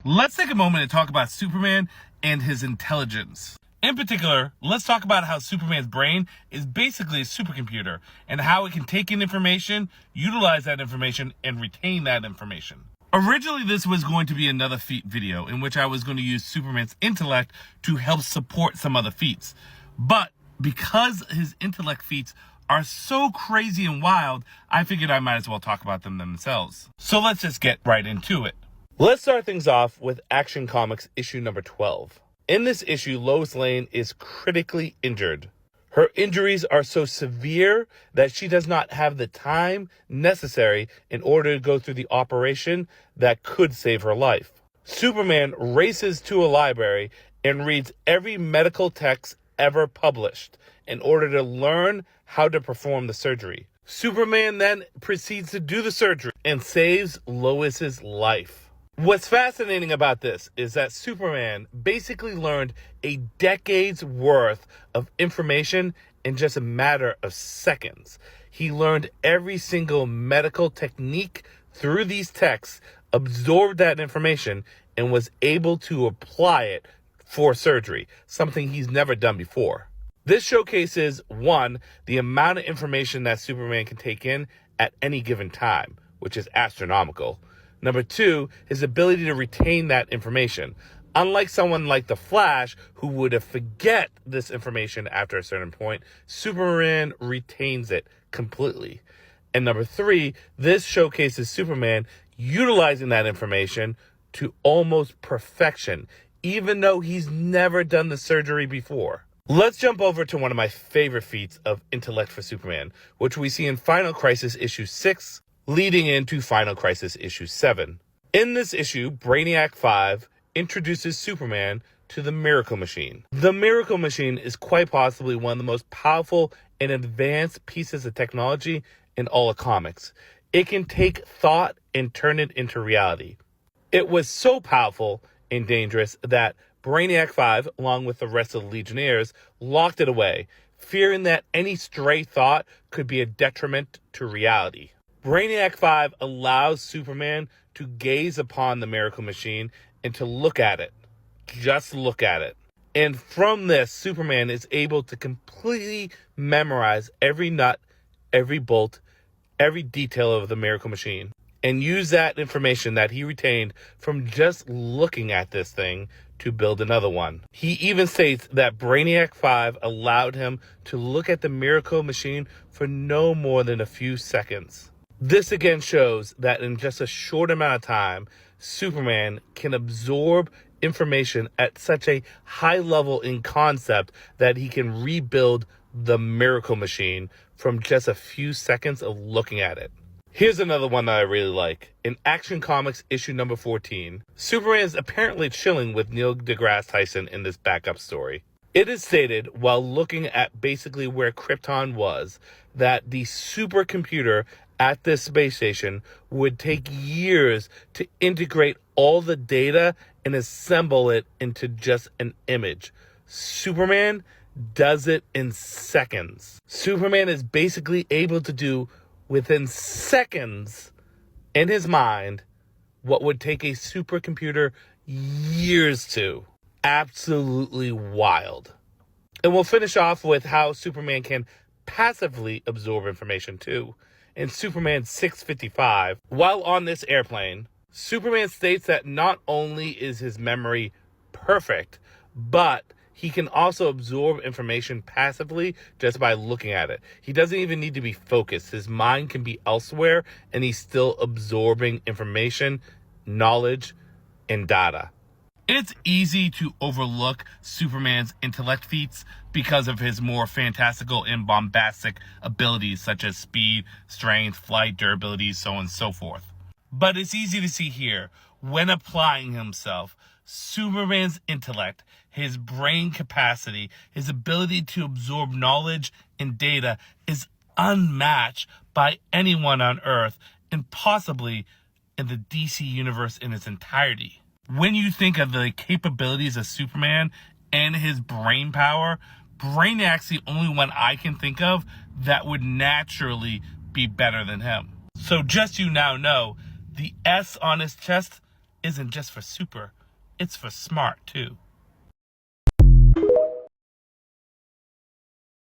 Let's take a moment to talk about Superman and his intelligence. In particular, let's talk about how Superman's brain is basically a supercomputer and how it can take in information, utilize that information, and retain that information. Originally, this was going to be another feat video in which I was going to use Superman's intellect to help support some other feats. But because his intellect feats are so crazy and wild, I figured I might as well talk about them themselves. So let's just get right into it. Let's start things off with Action Comics issue number 12. In this issue, Lois Lane is critically injured. Her injuries are so severe that she does not have the time necessary in order to go through the operation that could save her life. Superman races to a library and reads every medical text ever published in order to learn how to perform the surgery. Superman then proceeds to do the surgery and saves Lois's life. What's fascinating about this is that Superman basically learned a decade's worth of information in just a matter of seconds. He learned every single medical technique through these texts, absorbed that information, and was able to apply it for surgery, something he's never done before. This showcases, one, the amount of information that Superman can take in at any given time, which is astronomical. Number two, his ability to retain that information. Unlike someone like the Flash, who would forget this information after a certain point, Superman retains it completely. And number three, this showcases Superman utilizing that information to almost perfection, even though he's never done the surgery before. Let's jump over to one of my favorite feats of intellect for Superman, which we see in Final Crisis issue 6, leading into Final Crisis issue 7. In this issue, Brainiac 5 introduces Superman to the Miracle Machine. The Miracle Machine is quite possibly one of the most powerful and advanced pieces of technology in all of comics. It can take thought and turn it into reality. It was so powerful and dangerous that Brainiac 5, along with the rest of the Legionnaires, locked it away, fearing that any stray thought could be a detriment to reality. Brainiac 5 allows Superman to gaze upon the Miracle Machine and to look at it. Just look at it. And from this, Superman is able to completely memorize every nut, every bolt, every detail of the Miracle Machine, and use that information that he retained from just looking at this thing to build another one. He even states that Brainiac 5 allowed him to look at the Miracle Machine for no more than a few seconds. This again shows that in just a short amount of time, Superman can absorb information at such a high level in concept that he can rebuild the Miracle Machine from just a few seconds of looking at it. Here's another one that I really like. In Action Comics issue number 14, Superman is apparently chilling with Neil deGrasse Tyson in this backup story. It is stated, while looking at basically where Krypton was, that the supercomputer at this space station would take years to integrate all the data and assemble it into just an image. Superman does it in seconds. Superman is basically able to do within seconds in his mind what would take a supercomputer years to. Absolutely wild. And we'll finish off with how Superman can passively absorb information too. In Superman 655, while on this airplane, Superman states that not only is his memory perfect, but he can also absorb information passively just by looking at it. He doesn't even need to be focused. His mind can be elsewhere, and he's still absorbing information, knowledge, and data. It's easy to overlook Superman's intellect feats because of his more fantastical and bombastic abilities such as speed, strength, flight, durability, so on and so forth. But it's easy to see here, when applying himself, Superman's intellect, his brain capacity, his ability to absorb knowledge and data is unmatched by anyone on Earth and possibly in the DC universe in its entirety. When you think of the capabilities of Superman and his brain power, Brainiac's the only one I can think of that would naturally be better than him. So just you now know, the S on his chest isn't just for super, it's for smart too.